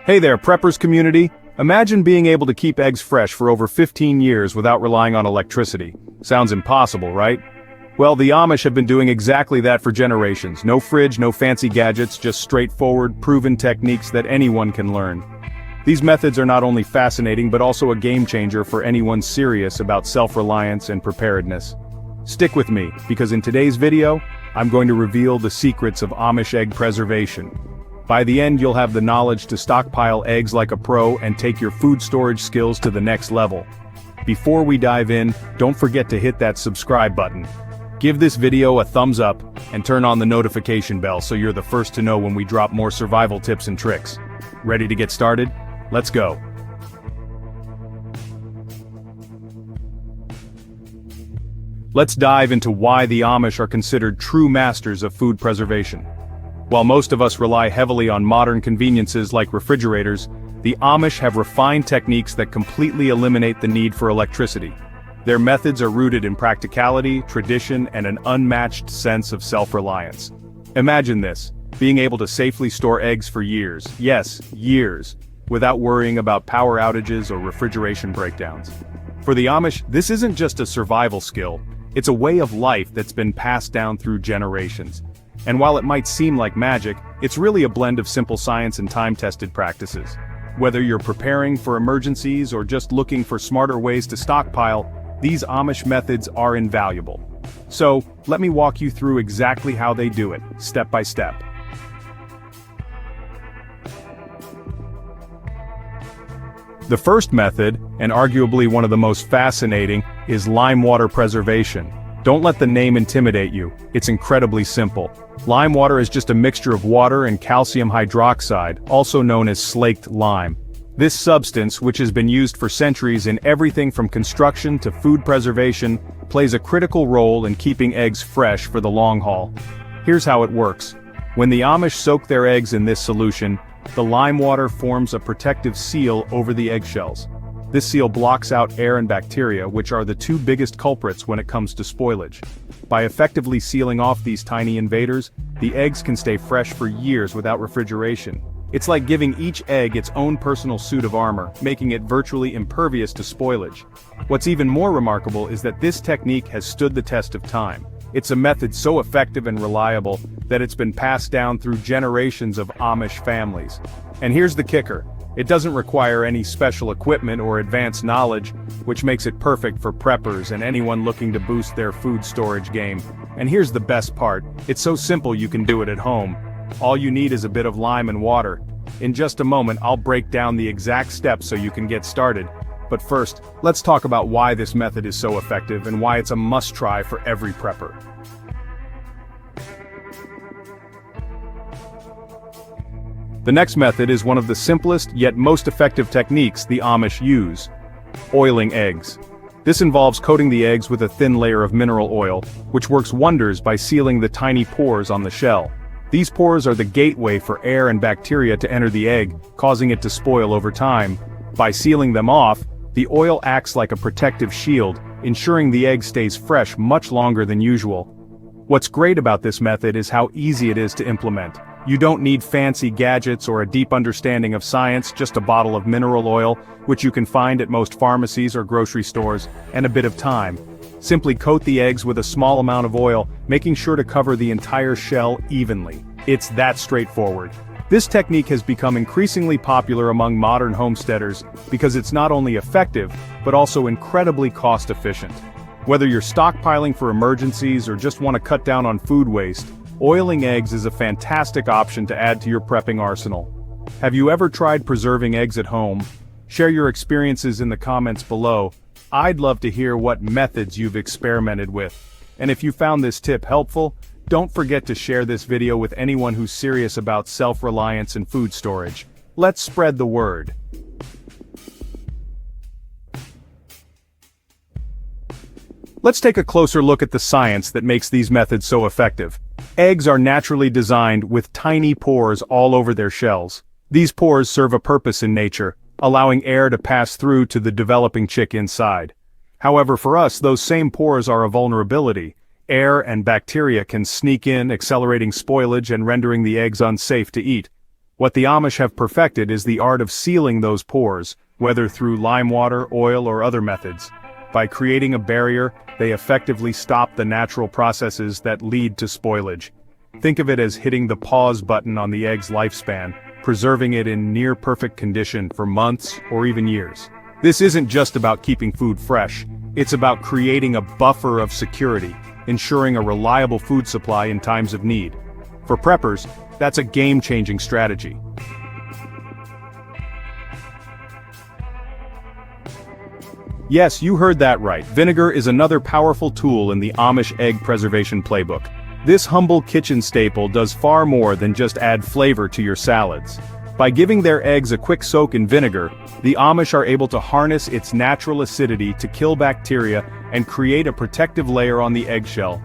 Hey there, preppers community. Imagine being able to keep eggs fresh for over 15 years without relying on electricity. Sounds impossible, right? Well, the Amish have been doing exactly that for generations. No fridge, no fancy gadgets, just straightforward, proven techniques that anyone can learn. These methods are not only fascinating but also a game changer for anyone serious about self-reliance and preparedness. Stick with me, because in today's video, I'm going to reveal the secrets of Amish egg preservation. By the end, you'll have the knowledge to stockpile eggs like a pro and take your food storage skills to the next level. Before we dive in, don't forget to hit that subscribe button. Give this video a thumbs up and turn on the notification bell so you're the first to know when we drop more survival tips and tricks. Ready to get started? Let's go. Let's dive into why the Amish are considered true masters of food preservation. While most of us rely heavily on modern conveniences like refrigerators, the Amish have refined techniques that completely eliminate the need for electricity. Their methods are rooted in practicality, tradition, and an unmatched sense of self-reliance. Imagine this, being able to safely store eggs for years, yes, years, without worrying about power outages or refrigeration breakdowns. For the Amish, this isn't just a survival skill, it's a way of life that's been passed down through generations. And while it might seem like magic, it's really a blend of simple science and time-tested practices. Whether you're preparing for emergencies or just looking for smarter ways to stockpile, these Amish methods are invaluable. So, let me walk you through exactly how they do it, step by step. The first method, and arguably one of the most fascinating, is lime water preservation. Don't let the name intimidate you, it's incredibly simple. Lime water is just a mixture of water and calcium hydroxide, also known as slaked lime. This substance, which has been used for centuries in everything from construction to food preservation, plays a critical role in keeping eggs fresh for the long haul. Here's how it works. When the Amish soak their eggs in this solution, the lime water forms a protective seal over the eggshells. This seal blocks out air and bacteria, which are the two biggest culprits when it comes to spoilage. By effectively sealing off these tiny invaders, the eggs can stay fresh for years without refrigeration. It's like giving each egg its own personal suit of armor, making it virtually impervious to spoilage. What's even more remarkable is that this technique has stood the test of time. It's a method so effective and reliable that it's been passed down through generations of Amish families. And here's the kicker. It doesn't require any special equipment or advanced knowledge, which makes it perfect for preppers and anyone looking to boost their food storage game. And here's the best part, it's so simple you can do it at home. All you need is a bit of lime and water. In just a moment, I'll break down the exact steps so you can get started. But first, let's talk about why this method is so effective and why it's a must-try for every prepper. The next method is one of the simplest yet most effective techniques the Amish use: oiling eggs. This involves coating the eggs with a thin layer of mineral oil, which works wonders by sealing the tiny pores on the shell. These pores are the gateway for air and bacteria to enter the egg, causing it to spoil over time. By sealing them off, the oil acts like a protective shield, ensuring the egg stays fresh much longer than usual. What's great about this method is how easy it is to implement. You don't need fancy gadgets or a deep understanding of science, just a bottle of mineral oil, which you can find at most pharmacies or grocery stores, and a bit of time. Simply coat the eggs with a small amount of oil, making sure to cover the entire shell evenly. It's that straightforward. This technique has become increasingly popular among modern homesteaders because it's not only effective, but also incredibly cost-efficient. Whether you're stockpiling for emergencies or just want to cut down on food waste, oiling eggs is a fantastic option to add to your prepping arsenal. Have you ever tried preserving eggs at home? Share your experiences in the comments below. I'd love to hear what methods you've experimented with. And if you found this tip helpful, don't forget to share this video with anyone who's serious about self-reliance and food storage. Let's spread the word. Let's take a closer look at the science that makes these methods so effective. Eggs are naturally designed with tiny pores all over their shells. These pores serve a purpose in nature, allowing air to pass through to the developing chick inside. However, for us, those same pores are a vulnerability. Air and bacteria can sneak in, accelerating spoilage and rendering the eggs unsafe to eat. What the Amish have perfected is the art of sealing those pores, whether through lime water, oil, or other methods. By creating a barrier, they effectively stop the natural processes that lead to spoilage. Think of it as hitting the pause button on the egg's lifespan, preserving it in near-perfect condition for months or even years. This isn't just about keeping food fresh, it's about creating a buffer of security, ensuring a reliable food supply in times of need. For preppers, that's a game-changing strategy. Yes, you heard that right. Vinegar is another powerful tool in the Amish egg preservation playbook. This humble kitchen staple does far more than just add flavor to your salads. By giving their eggs a quick soak in vinegar, the Amish are able to harness its natural acidity to kill bacteria and create a protective layer on the eggshell.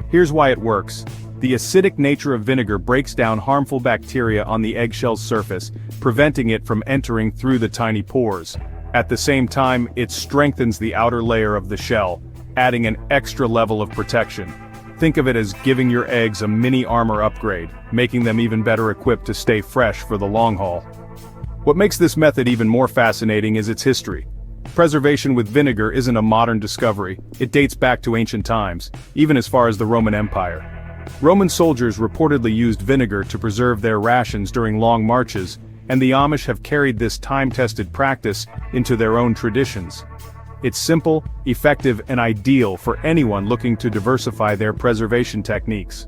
Here's why it works. The acidic nature of vinegar breaks down harmful bacteria on the eggshell's surface, preventing it from entering through the tiny pores. At the same time, it strengthens the outer layer of the shell, adding an extra level of protection. Think of it as giving your eggs a mini armor upgrade, making them even better equipped to stay fresh for the long haul. What makes this method even more fascinating is its history. Preservation with vinegar isn't a modern discovery, it dates back to ancient times, even as far as the Roman Empire. Roman soldiers reportedly used vinegar to preserve their rations during long marches, and the Amish have carried this time-tested practice into their own traditions. It's simple, effective, and ideal for anyone looking to diversify their preservation techniques.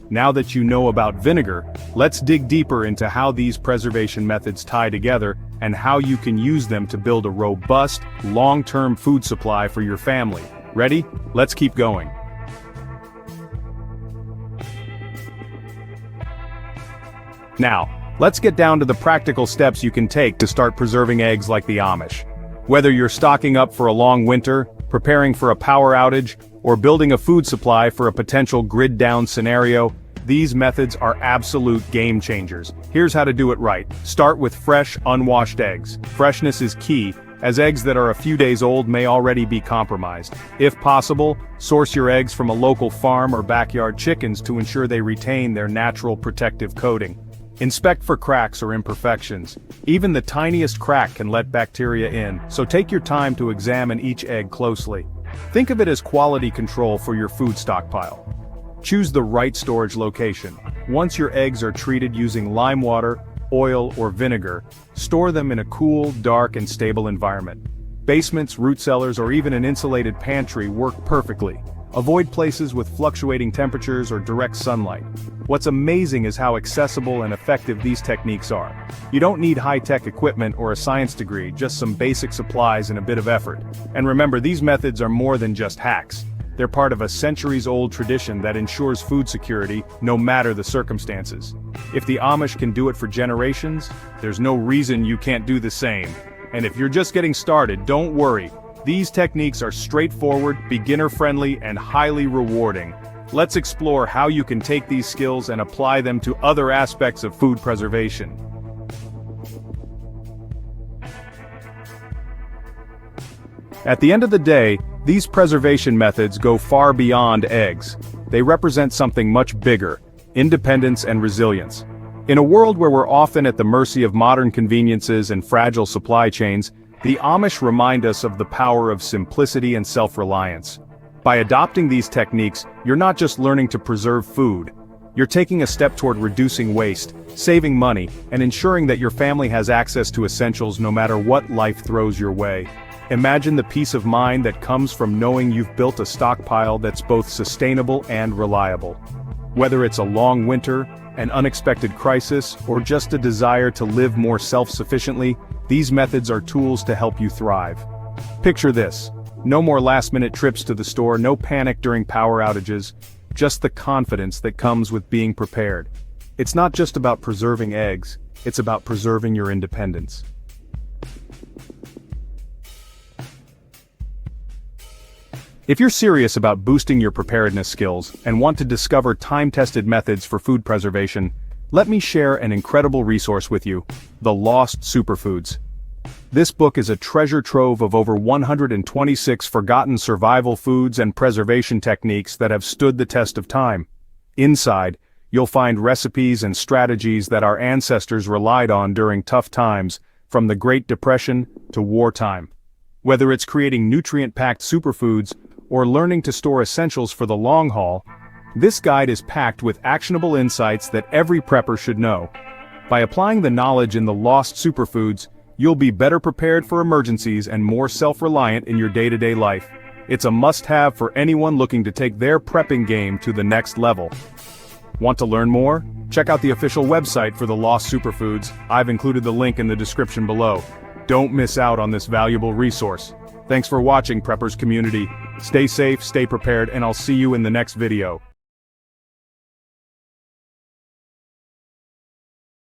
Now that you know about vinegar, let's dig deeper into how these preservation methods tie together and how you can use them to build a robust, long-term food supply for your family. Ready? Let's keep going. Now, let's get down to the practical steps you can take to start preserving eggs like the Amish. Whether you're stocking up for a long winter, preparing for a power outage, or building a food supply for a potential grid-down scenario, these methods are absolute game changers. Here's how to do it right. Start with fresh, unwashed eggs. Freshness is key, as eggs that are a few days old may already be compromised. If possible, source your eggs from a local farm or backyard chickens to ensure they retain their natural protective coating. Inspect for cracks or imperfections. Even the tiniest crack can let bacteria in, so take your time to examine each egg closely. Think of it as quality control for your food stockpile. Choose the right storage location. Once your eggs are treated using lime water, oil, or vinegar, store them in a cool, dark, and stable environment. Basements, root cellars, or even an insulated pantry work perfectly. Avoid places with fluctuating temperatures or direct sunlight. What's amazing is how accessible and effective these techniques are. You don't need high-tech equipment or a science degree, just some basic supplies and a bit of effort. And remember, these methods are more than just hacks. They're part of a centuries-old tradition that ensures food security, no matter the circumstances. If the Amish can do it for generations, there's no reason you can't do the same. And if you're just getting started, don't worry. These techniques are straightforward, beginner-friendly, and highly rewarding. Let's explore how you can take these skills and apply them to other aspects of food preservation. At the end of the day, these preservation methods go far beyond eggs. They represent something much bigger: independence and resilience. In a world where we're often at the mercy of modern conveniences and fragile supply chains, the Amish remind us of the power of simplicity and self-reliance. By adopting these techniques, you're not just learning to preserve food. You're taking a step toward reducing waste, saving money, and ensuring that your family has access to essentials no matter what life throws your way. Imagine the peace of mind that comes from knowing you've built a stockpile that's both sustainable and reliable. Whether it's a long winter, an unexpected crisis, or just a desire to live more self-sufficiently, these methods are tools to help you thrive. Picture this: no more last-minute trips to the store, no panic during power outages, just the confidence that comes with being prepared. It's not just about preserving eggs, it's about preserving your independence. If you're serious about boosting your preparedness skills and want to discover time-tested methods for food preservation, let me share an incredible resource with you: the Lost Superfoods. This book is a treasure trove of over 126 forgotten survival foods and preservation techniques that have stood the test of time. Inside, You'll find recipes and strategies that our ancestors relied on during tough times, from the Great Depression to wartime. Whether it's creating nutrient-packed superfoods or learning to store essentials for the long haul, this guide is packed with actionable insights that every prepper should know. By applying the knowledge in the Lost Superfoods, you'll be better prepared for emergencies and more self-reliant in your day-to-day life. It's a must-have for anyone looking to take their prepping game to the next level. Want to learn more? Check out the official website for the Lost Superfoods. I've included the link in the description below. Don't miss out on this valuable resource. Thanks for watching, Preppers community. Stay safe, stay prepared, and I'll see you in the next video.